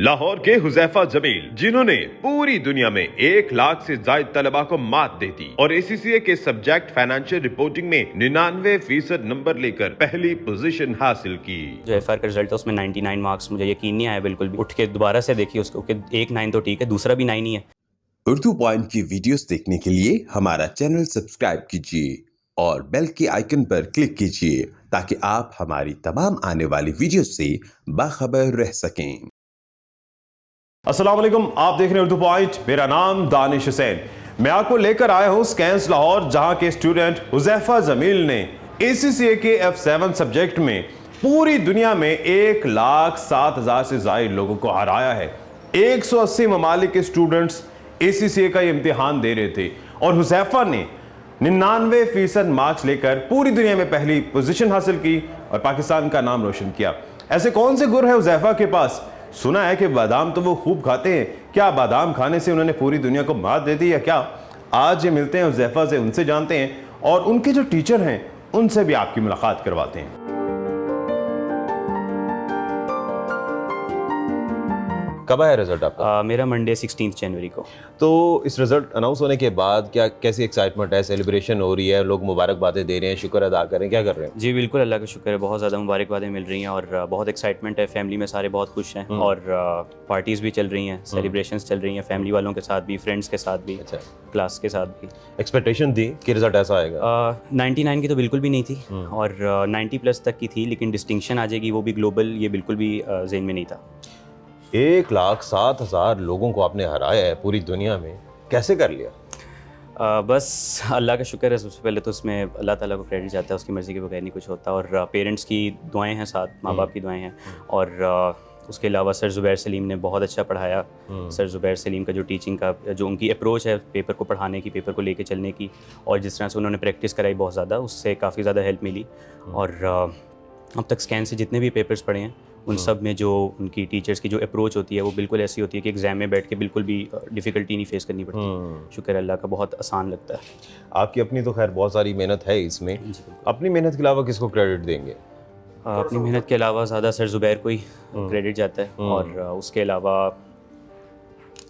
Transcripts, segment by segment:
लाहौर के हुजैफा जमील, जिन्होंने पूरी दुनिया में 1 लाख से ज्यादा तलबा को मात दे दी और ACCA के सब्जेक्ट फाइनेंशियल रिपोर्टिंग में 99% नंबर लेकर पहली पोजीशन हासिल की। जो FR का रिजल्ट है उसमें 99 मार्क्स, मुझे यकीन नहीं आया बिल्कुल भी। उठ के दोबारा से देखिए उसको कि एक 9 तो ठीक है, दूसरा भी 9 ही है। उर्दू पॉइंट की वीडियोस देखने के लिए हमारा चैनल सब्सक्राइब कीजिए और बेल के आइकन पर क्लिक कीजिए ताकि आप हमारी तमाम आने वाली वीडियोस से बाखबर रह सकें। अस्सलाम वालेकुम, आप देख रहे हैं उर्दू पॉइंट। मेरा नाम दानिश हुसैन। मैं आपको लेकर आया हूं स्कैंस लाहौर, जहां के स्टूडेंट हुजैफा जमील ने ACCA के F7 सब्जेक्ट में पूरी दुनिया में 1,07,000 से ज्यादा लोगों को हराया है। 180 ममालिक के स्टूडेंट्स ACCA का ये इम्तिहान दे रहे थे और हुजैफा ने 99% मार्क्स लेकर पूरी दुनिया में पहली पोजीशन हासिल की और पाकिस्तान का नाम रोशन किया। ऐसे कौन से गुर है हुजैफा के पास? सुना है कि बादाम तो वो खूब खाते हैं। क्या बादाम खाने से उन्होंने पूरी दुनिया को मात दे दी या क्या? आज ये मिलते हैं हुजैफा से, उनसे जानते हैं और उनके जो टीचर हैं उनसे भी आपकी मुलाकात करवाते हैं। कब आया रिजल्ट आपका? मेरा मंडे 16 जनवरी को। तो इस रिजल्ट अनाउंस होने के बाद क्या कैसी एक्साइटमेंट है? सेलिब्रेशन हो रही है, लोग मुबारकबादें दे रहे हैं, शुक्र अदा कर रहे हैं, क्या कर रहे हैं? जी बिल्कुल, अल्लाह का शुक्र है, बहुत ज़्यादा मुबारकबादें मिल रही हैं और बहुत एक्साइटमेंट है। फैमिली में सारे बहुत खुश हैं और पार्टीज़ भी चल रही हैं, सेलिब्रेशंस चल रही हैं, फैमिली वालों के साथ भी, फ्रेंड्स के साथ भी, अच्छा, क्लास के साथ भी। एक्सपेक्टेशन थी कि रिजल्ट ऐसा आएगा? 99 की तो बिल्कुल भी नहीं थी और 90+ तक की थी, लेकिन डिस्टिंक्शन आ जाएगी वो भी ग्लोबल, ये बिल्कुल भी ज़हन में नहीं था। 1,07,000 लोगों को आपने हराया है पूरी दुनिया में, कैसे कर लिया? बस अल्लाह का शुक्र है। सबसे पहले तो उसमें अल्लाह ताला को क्रेडिट जाता है, उसकी मर्ज़ी के बगैर नहीं कुछ होता। और पेरेंट्स की दुआएं हैं साथ, माँ बाप की दुआएं हैं और उसके अलावा सर ज़ुबैर सलीम ने बहुत अच्छा पढ़ाया। सर ज़ुबैर सलीम का जो टीचिंग का जो उनकी अप्रोच है पेपर को पढ़ाने की, पेपर को लेके चलने की, और जिस तरह से उन्होंने प्रैक्टिस कराई बहुत ज़्यादा, उससे काफ़ी ज़्यादा हेल्प मिली। और अब तक स्कैन से जितने भी पेपर्स पढ़े हैं उन सब में जो उनकी टीचर्स की जो अप्रोच होती है वो बिल्कुल ऐसी होती है कि एग्ज़ाम में बैठ के बिल्कुल भी डिफ़िकल्टी नहीं फेस करनी पड़ती। शुक्र अल्लाह का, बहुत आसान लगता है। आपकी अपनी तो खैर बहुत सारी मेहनत है इसमें, अपनी मेहनत के अलावा किसको क्रेडिट देंगे? अपनी मेहनत के अलावा ज़्यादा सर ज़ुबैर को ही क्रेडिट जाता है और उसके अलावा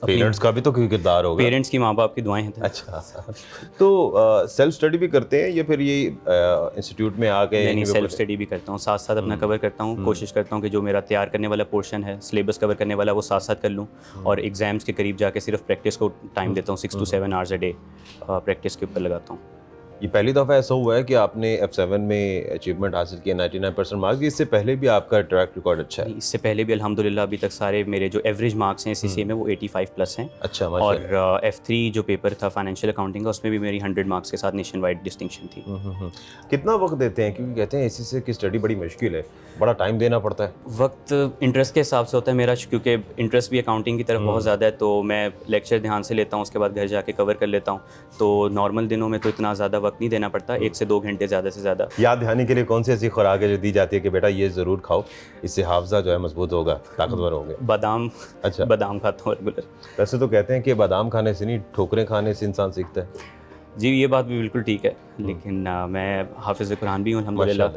पेरेंट्स का भी तो कोई किरदार होगा। पेरेंट्स की, माँ बाप की दुआएं हैं। अच्छा, तो सेल्फ स्टडी भी करते हैं या फिर ये इंस्टीट्यूट में आके? नहीं, सेल्फ स्टडी भी करता हूँ, साथ साथ अपना कवर करता हूँ। कोशिश करता हूँ कि जो मेरा तैयार करने वाला पोर्शन है, सिलेबस कवर करने वाला, वो साथ साथ कर लूँ और एग्जाम्स के करीब जाके सिर्फ प्रैक्टिस को टाइम देता हूँ। 6 to 7 hours a day practice के ऊपर लगाता हूँ। ये पहली दफ़ा ऐसा हुआ है कि आपने F7 में अचीवमेंट हासिल किया, 99% मार्क्स? इससे पहले भी आपका ट्रैक रिकॉर्ड अच्छा है? इससे पहले भी अल्हम्दुलिल्लाह अभी तक सारे मेरे जो एवरेज मार्क्स हैं ACCA में वो 85+ हैं। अच्छा, और F3 जो पेपर था फाइनेंशियल अकाउंटिंग का, उसमें भी मेरी 100 मार्क्स के साथ नेशन वाइड डिस्टिंक्शन थी। कितना वक्त देते हैं? क्योंकि कहते हैं ACCA की स्टडी बड़ी मुश्किल है, बड़ा टाइम देना पड़ता है। वक्त इंटरेस्ट के हिसाब से होता है मेरा, क्योंकि इंटरेस्ट भी अकाउंटिंग की तरफ बहुत ज़्यादा है, तो मैं लेक्चर ध्यान से लेता हूँ, उसके बाद घर जाके कवर कर लेता हूँ। तो नॉर्मल दिनों में तो इतना ज़्यादा वक्त नहीं देना पड़ता, 1 से 2 घंटे ज़्यादा से ज़्यादा। याद दिलाने के लिए कौन सी ऐसी खुराक है जो दी जाती है कि बेटा ये ज़रूर खाओ, इससे हाफजा जो है मजबूत होगा, ताकतवर होंगे? बादाम। अच्छा, बादाम खाता हूँ रेगुलर। वैसे तो कहते हैं कि बादाम खाने से नहीं, ठोकरें खाने से इंसान सीखता है। जी, ये बात भी बिल्कुल ठीक है, लेकिन मैं हाफिज़ कुरान भी हूँ अल्हम्दुलिल्लाह,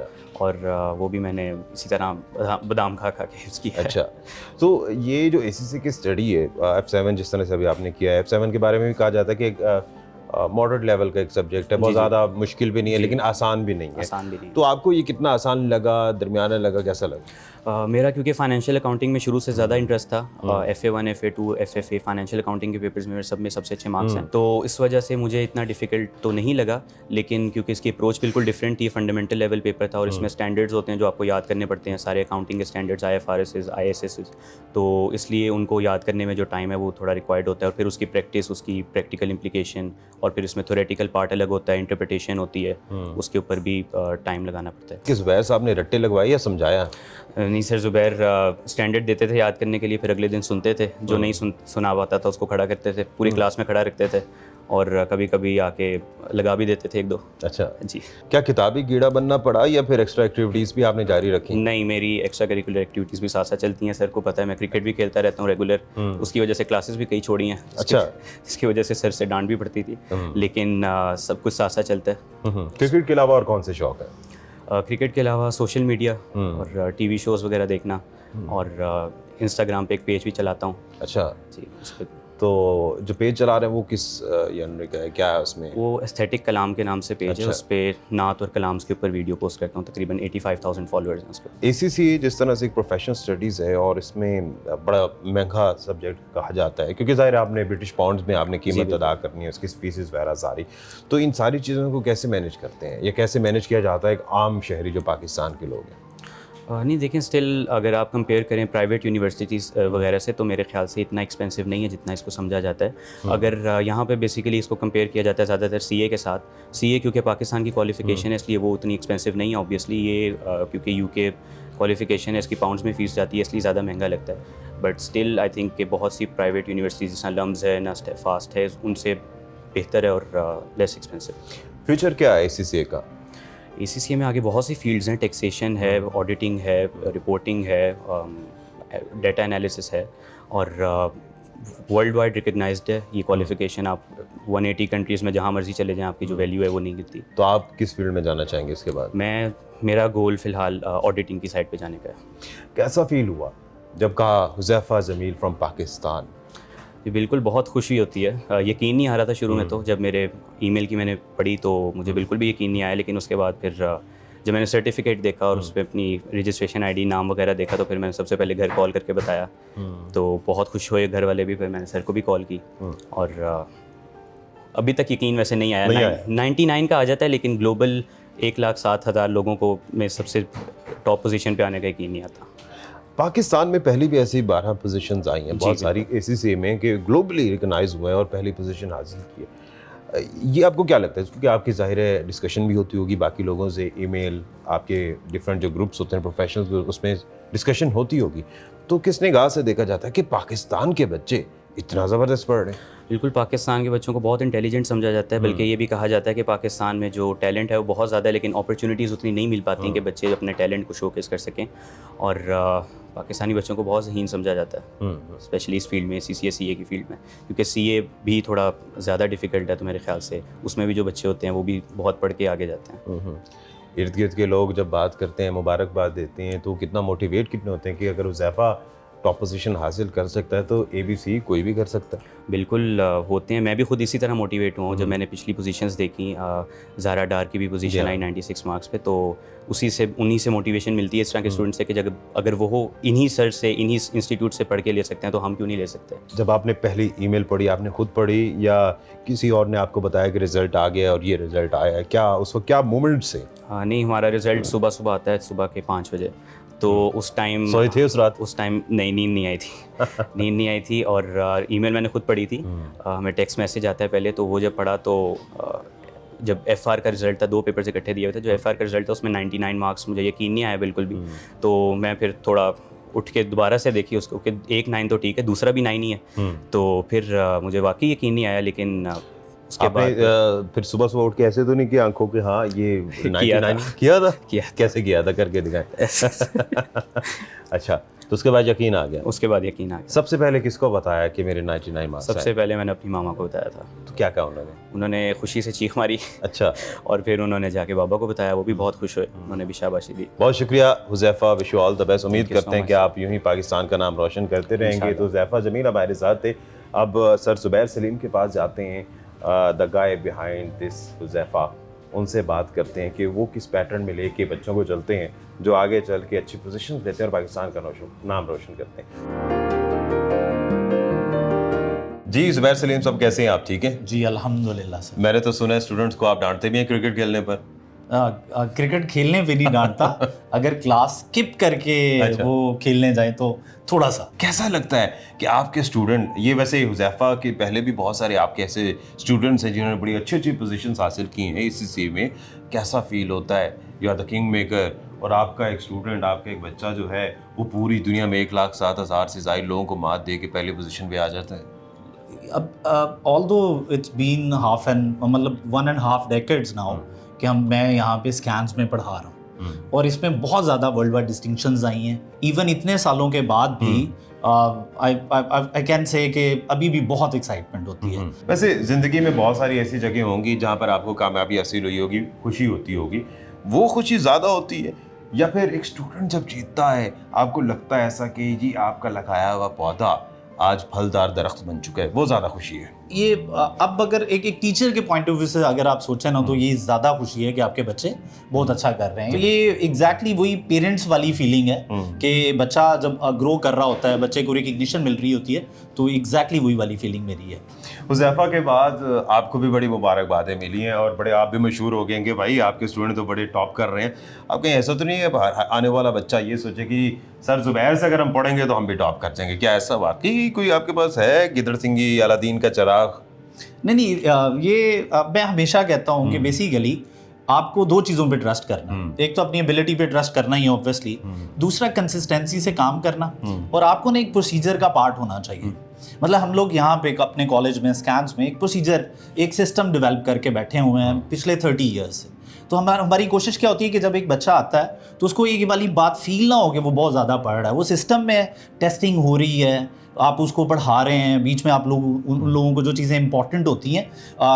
और वो भी मैंने इसी तरह बादाम खा खा के उसकी है। अच्छा, तो ये जो ACCA की स्टडी है, F7 जिस तरह से अभी आपने किया है, F7 के बारे में भी कहा जाता है कि एक मॉडरेट लेवल का एक सब्जेक्ट है, बहुत ज़्यादा मुश्किल भी नहीं है लेकिन आसान भी नहीं है। आसान भी नहीं। तो आपको ये कितना आसान लगा, दरमियाना लगा, कैसा लगा? मेरा क्योंकि फाइनेंशियल अकाउंटिंग में शुरू से ज़्यादा इंटरेस्ट था, FA1, FA2, FFA financial accounting के पेपर्स में सब में सबसे अच्छे मार्क्स हैं, तो इस वजह से मुझे इतना डिफ़िकल्ट तो नहीं लगा। लेकिन क्योंकि इसकी अप्रोच बिल्कुल डिफरेंट थी, फंडामेंटल लेवल पेपर था और इसमें स्टैंडर्ड्स होते हैं जो आपको याद करने पड़ते हैं, सारे अकाउंटिंग के स्टैंडर्ड्स, IFRS, ISS, तो इसलिए उनको याद करने में जो टाइम है वो थोड़ा रिक्वायर्ड होता है। और फिर उसकी प्रैक्टिस, उसकी प्रैक्टिकल इम्प्लीकेशन, और फिर इसमें थ्योरेटिकल पार्ट अलग होता है, इंटरप्रिटेशन होती है, उसके ऊपर भी टाइम लगाना पड़ता है। कि ज़ुबैर साहब ने रट्टे लगवाए या समझाया? नहीं सर, ज़ुबैर स्टैंडर्ड देते थे याद करने के लिए, फिर अगले दिन सुनते थे, जो नहीं सुना पाता था उसको खड़ा करते थे, पूरी क्लास में खड़ा रखते थे और कभी कभी आके लगा भी देते थे 1-2। अच्छा जी। क्या किताबी कीड़ा बनना पड़ा या फिर एक्स्ट्रा एक्टिविटीज़ भी आपने जारी रखी? नहीं, मेरी एक्स्ट्रा करिकुलर एक्टिविटीज़ भी साथ साथ चलती हैं। सर को पता है मैं क्रिकेट भी खेलता रहता हूँ रेगुलर, उसकी वजह से क्लासेस भी कई छोड़ी हैं। अच्छा। इसकी वजह से सर से डांट भी पड़ती थी, लेकिन सब कुछ साथ साथ चलता है। क्रिकेट के अलावा और कौन से शौक है? क्रिकेट के अलावा सोशल मीडिया और टीवी शोज़ वगैरह देखना और इंस्टाग्राम पे एक पेज भी चलाता हूँ अच्छा, जी। उस पर तो जो पेज चला रहे हैं वो किस genre का है, क्या है उसमें? वो एस्थेटिक कलाम के नाम से पेज है, अच्छा। उस पर नात और कलाम्स के ऊपर वीडियो पोस्ट करता हूँ। तकरीबन 85,000 फॉलोअर्स हैं उस पर। ACCA जिस तरह से एक प्रोफेशनल स्टडीज़ है और इसमें बड़ा महंगा सब्जेक्ट कहा जाता है, क्योंकि ज़ाहिर है आपने ब्रिटिश पाउंड्स में आपने कीमत बिल्कुल। अदा करनी है, उसकी फीसेस वगैरह सारी। तो इन सारी चीज़ों को कैसे मैनेज करते हैं, या कैसे मैनेज किया जाता है एक आम शहरी जो पाकिस्तान के लोग हैं? नहीं देखें, स्टिल अगर आप कंपेयर करें प्राइवेट यूनिवर्सिटीज़ वगैरह से, तो मेरे ख्याल से इतना एक्सपेंसिव नहीं है जितना इसको समझा जाता है। अगर यहाँ पे बेसिकली इसको कंपेयर किया जाता है ज़्यादातर CA के साथ। CA क्योंकि पाकिस्तान की क्वालिफिकेशन है, इसलिए वो उतनी एक्सपेंसिव नहीं है। ऑब्वियसली ये क्योंकि UK क्वालिफिकेशन है, इसकी पाउंड्स में फ़ीस जाती है, इसलिए ज़्यादा महंगा लगता है। बट स्टिल आई थिंक कि बहुत सी प्राइवेट यूनिवर्सिटीज़ जैसा लम्स है ना, फास्ट है, उनसे बेहतर है और लेस एक्सपेंसिव। फ्यूचर क्या है ACCA का? ACCA में आगे बहुत सी फील्ड्स हैं। टैक्सेशन है, ऑडिटिंग है, रिपोर्टिंग है, डेटा एनालिसिस है, और वर्ल्ड वाइड रिकग्नाइज्ड है ये क्वालिफिकेशन। आप 180 कंट्रीज़ में जहाँ मर्जी चले जाएं, आपकी जो वैल्यू है वो नहीं गिरती। तो आप किस फील्ड में जाना चाहेंगे इसके बाद? मेरा गोल फ़िलहाल ऑडिटिंग की साइड पे जाने का है। कैसा फील हुआ जब कहा हुज़ैफ़ा जमील फ्रॉम पाकिस्तान? ये बिल्कुल बहुत खुशी होती है। यकीन नहीं आ रहा था शुरू में, तो जब मेरे ईमेल की मैंने पढ़ी तो मुझे बिल्कुल भी यकीन नहीं आया। लेकिन उसके बाद फिर जब मैंने सर्टिफिकेट देखा और उस पर अपनी रजिस्ट्रेशन ID नाम वगैरह देखा, तो फिर मैंने सबसे पहले घर कॉल करके बताया। तो बहुत खुश हुए घर वाले भी। फिर मैंने सर को भी कॉल की, और अभी तक यकीन वैसे नहीं आया। 99 का आ जाता है, लेकिन ग्लोबल 1,07,000 लोगों को में सबसे टॉप पोजीशन पे आने का यकीन नहीं आता। पाकिस्तान में पहले भी ऐसी 12 पोजीशंस आई हैं बहुत सारी ACCA में कि ग्लोबली रिकॉग्नाइज हुए हैं और पहली पोजीशन हासिल की है। ये आपको क्या लगता है? क्योंकि आपकी ज़ाहिर है डिस्कशन भी होती होगी बाकी लोगों से, ईमेल, आपके डिफरेंट जो ग्रुप्स होते हैं प्रोफेशनल्स, उसमें डिस्कशन होती होगी। तो किस निगाह से देखा जाता है कि पाकिस्तान के बच्चे इतना ज़बरदस्त पढ़ रहे हैं? बिल्कुल, पाकिस्तान के बच्चों को बहुत इंटेलिजेंट समझा जाता है। बल्कि ये भी कहा जाता है कि पाकिस्तान में जो टैलेंट है वो बहुत ज़्यादा है, लेकिन अपॉर्चुनिटीज़ उतनी नहीं मिल पाती कि बच्चे अपने टैलेंट को शोकेस कर सकें। और पाकिस्तानी बच्चों को बहुत ज़हीन समझा जाता है, स्पेशली इस फील्ड में, CA की फील्ड में। क्योंकि CA भी थोड़ा ज़्यादा डिफ़िकल्ट है, तो मेरे ख्याल से उसमें भी जो बच्चे होते हैं वो भी बहुत पढ़ के आगे जाते हैं। इर्द गिर्द के लोग जब बात करते हैं, मुबारकबाद देते हैं, तो कितना मोटिवेट कितने होते हैं कि अगर हुज़ैफ़ा टॉप पोजीशन हासिल कर सकता है तो ABC कोई भी कर सकता है। बिल्कुल होते हैं। मैं भी खुद इसी तरह मोटिवेट हुआ हूँ। जब मैंने पिछली पोजीशंस देखी, ज़ारा डार की भी पोजीशन आई 96 मार्क्स पे, तो उन्हीं से मोटिवेशन मिलती है इस तरह के स्टूडेंट से कि अगर वो इन्हीं सर से, इन्हीं इंस्टीट्यूट से पढ़ के ले सकते हैं, तो हम क्यों नहीं ले सकते। जब आपने पहली ईमेल पढ़ी, आपने खुद पढ़ी या किसी और ने आपको बताया कि रिज़ल्ट आ गया और ये रिज़ल्ट आया है, क्या उस वक्त क्या मोमेंट से? हाँ नहीं, हमारा रिज़ल्ट सुबह आता है, सुबह के 5 बजे। तो उस टाइम सोए थे उस रात? उस टाइम नींद नहीं आई थी। नींद नहीं आई थी, और ईमेल मैंने खुद पढ़ी थी। हमें टेक्स्ट मैसेज आता है पहले, तो वो जब पढ़ा तो जब FR का रिज़ल्ट था, 2 पेपर्स इकट्ठे दिए हुए थे, जो FR का रिज़ल्ट था उसमें 99 मार्क्स, मुझे यकीन नहीं आया बिल्कुल भी। तो मैं फिर थोड़ा उठ के दोबारा से देखी उसको कि एक 9 तो ठीक है, दूसरा भी 9 ही है। तो फिर मुझे वाकई यकीन नहीं आया। लेकिन उसके बाद फिर सुबह उठ के ऐसे तो नहीं किया आंखों के, हाँ ये 99 किया था? कैसे किया था, करके दिखाएं। अच्छा, तो उसके बाद यकीन आ गया? उसके बाद यकीन आ गया। सबसे पहले किसको बताया कि मेरे 99 मार्क्स आए? सबसे पहले मैंने अपनी मामा को बताया था। तो क्या कहा उन्होंने? उन्होंने खुशी से चीख मारी। अच्छा। और फिर उन्होंने जाके बाबा को बताया, वो भी बहुत खुश हुए, उन्होंने भी शाबाशी दी। बहुत शुक्रिया Huzaifa, wish you all the best. उम्मीद करते हैं कि आप यूं ही पाकिस्तान का नाम रोशन करते रहेंगे। तो हुज़ैफ़ा जमील हमारे साथ थे। अब सर ज़ुबैर सलीम के पास जाते हैं, the guy behind this Huzaifa. उनसे बात करते हैं कि वो किस पैटर्न में लेके बच्चों को चलते हैं जो आगे चल के अच्छी पोजीशन लेते हैं और पाकिस्तान का नाम रोशन करते हैं। जी ज़ुबैर सलीम साहब, कैसे हैं आप? ठीक हैं जी, अल्हम्दुलिल्लाह सर। मैंने तो सुना है स्टूडेंट्स को आप डांटते भी हैं क्रिकेट खेलने पर। क्रिकेट खेलने पे नहीं डांटता, अगर क्लास स्किप करके अच्छा। वो खेलने जाए तो थोड़ा सा। कैसा लगता है कि आपके स्टूडेंट, ये वैसे हुज़ैफ़ा के पहले भी बहुत सारे आपके ऐसे स्टूडेंट्स हैं जिन्होंने बड़ी अच्छी पोजीशंस हासिल की हैं ACCA में, कैसा फील होता है? You are the king maker, और आपका एक स्टूडेंट, आपका एक बच्चा जो है वो पूरी दुनिया में 1,07,000 से ज़ायद लोगों को मात दे के पहली पोजीशन पे आ जाता है। अब ऑल्दो इट्स बीन मतलब 1.5 डेकेड्स नाउ कि मैं यहाँ पे स्कैन्स में पढ़ा रहा हूँ, और इसमें बहुत ज़्यादा वर्ल्ड वाइड डिस्टिंक्शंस आई हैं। इवन इतने सालों के बाद भी आई कैन से कि अभी भी बहुत एक्साइटमेंट होती है। वैसे ज़िंदगी में बहुत सारी ऐसी जगह होंगी जहाँ पर आपको कामयाबी हासिल हुई होगी, खुशी होती होगी, वो खुशी ज़्यादा होती है या फिर एक स्टूडेंट जब जीतता है, आपको लगता है ऐसा कि जी आपका लगाया हुआ पौधा आज फलदार दरख्त बन चुका है, वो ज़्यादा खुशी है? ये अब अगर एक एक टीचर के पॉइंट ऑफ व्यू से अगर आप सोचें ना, तो ये ज़्यादा खुशी है कि आपके बच्चे बहुत अच्छा कर रहे हैं। तो ये एग्जैक्टली वही पेरेंट्स वाली फीलिंग है कि बच्चा जब ग्रो कर रहा होता है, बच्चे को रिकग्निशन मिल रही होती है, तो एग्जैक्टली वही वाली फीलिंग मेरी है। हुज़ैफा के बाद आपको भी बड़ी मुबारकबादें मिली हैं और बड़े आप भी मशहूर हो गए हैं कि भाई आपके स्टूडेंट तो बड़े टॉप कर रहे हैं। अब कहीं ऐसा तो नहीं है आने वाला बच्चा ये सोचे कि सर ज़ुबैर से अगर हम पढ़ेंगे तो हम भी टॉप कर जाएंगे? क्या ऐसा वाकई कोई आपके पास है गिदड़ सिंगी अलादीन का चिराग? नहीं, ये मैं हमेशा कहता हूँ कि बेसिकली आपको दो चीज़ों पे ट्रस्ट करना, एक तो अपनी एबिलिटी पे ट्रस्ट करना ही ऑब्वियसली, दूसरा कंसिस्टेंसी से काम करना, और आपको ना एक प्रोसीजर का पार्ट होना चाहिए। मतलब हम लोग यहाँ पे अपने कॉलेज में स्कैन्स में एक प्रोसीजर, एक सिस्टम डेवलप करके बैठे हुए हैं पिछले 30 ईयर्स से। तो हमारी कोशिश क्या होती है कि जब एक बच्चा आता है तो उसको ये वाली बात फील ना हो कि वो बहुत ज़्यादा पढ़ रहा है। वो सिस्टम में टेस्टिंग हो रही है, आप उसको पढ़ा रहे हैं, बीच में आप लोग उन लोगों को जो चीज़ें इंपॉर्टेंट होती हैं,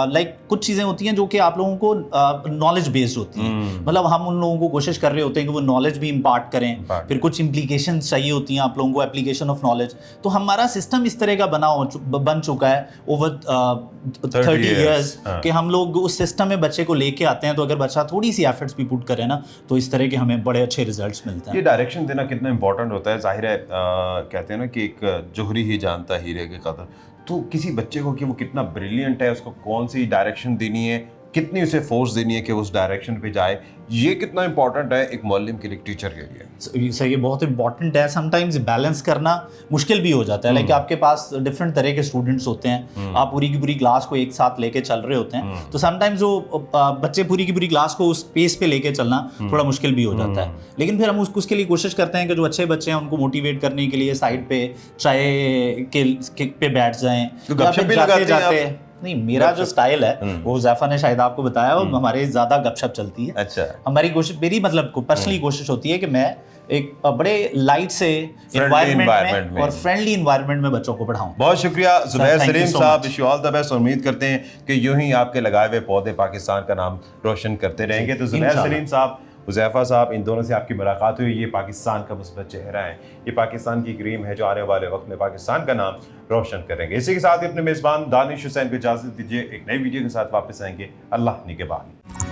लाइक कुछ चीज़ें होती हैं जो कि आप लोगों को नॉलेज बेस्ड होती हैं। मतलब हम उन लोगों को कोशिश कर रहे होते हैं कि वो नॉलेज भी इम्पार्ट करें, फिर कुछ इम्प्लीकेशंस चाहिए होती हैं आप लोगों को, एप्लीकेशन ऑफ नॉलेज। तो हमारा सिस्टम इस तरह का बन चुका है ओवर 30 ईयर्स कि हम लोग उस सिस्टम में बच्चे को लेके आते हैं। तो अगर बच्चा थोड़ी सी एफर्ट्स भी पुट करे ना, तो इस तरह के हमें बड़े अच्छे रिजल्ट्स मिलते हैं। ये डायरेक्शन देना कितना इंपॉर्टेंट होता है। जाहिर है कहते हैं ना कि एक जोहरी ही जानता हीरे की कदर। तो किसी बच्चे को कि वो कितना ब्रिलियंट है, उसको कौन सी डायरेक्शन देनी है, कितनी उसे फोर्स देनी है कि उस डायरेक्शन पे जाए, ये कितना इंपॉर्टेंट है एक मौलिम के लिए, टीचर के लिए। सही, ये बहुत इंपॉर्टेंट है। समटाइम्स बैलेंस करना मुश्किल भी हो जाता है। लाइक आपके पास डिफरेंट तरह के स्टूडेंट्स होते हैं, आप पूरी की पूरी क्लास को एक साथ लेके चल रहे होते हैं, तो समटाइम्स वो बच्चे पूरी की पूरी क्लास को उस पेस पे लेके चलना थोड़ा मुश्किल भी हो जाता है। लेकिन फिर हम उसके लिए कोशिश करते हैं कि जो अच्छे बच्चे हैं उनको मोटिवेट करने के लिए साइड पे चाय पे बैठ जाएं, तो गपशप भी लगाते हैं आप? नहीं, मेरा जो स्टाइल है वो हुज़ैफा ने शायद आपको बताया, और हमारे ज़्यादा गपशप चलती है। अच्छा। हमारी कोशिश, मेरी मतलब पर्सनली कोशिश होती है कि मैं एक बड़े लाइट से एनवायरनमेंट में और फ्रेंडली एनवायरनमेंट में बच्चों को पढ़ाऊं। बहुत शुक्रिया Zubair thank you Salim so साहब, much. Wish you all the best. और उम्मीद करते हैं कि यूं ही आपके लगाए हुए पौधे पाकिस्तान का नाम रोशन करते रहेंगे। तो ज़ुबैर इंशाल्लाह। सलीम साहब, हुज़ैफा साहब, इन दोनों से आपकी मुलाकात हुई। ये पाकिस्तान का मुस्बत चेहरा है, ये पाकिस्तान की क्रीम है जो आने वाले वक्त में पाकिस्तान का नाम रोशन करेंगे। इसी के साथ ही अपने मेज़बान दानिश हुसैन को इजाज़त दीजिए। एक नई वीडियो के साथ वापस आएंगे। अल्लाह निगहबान।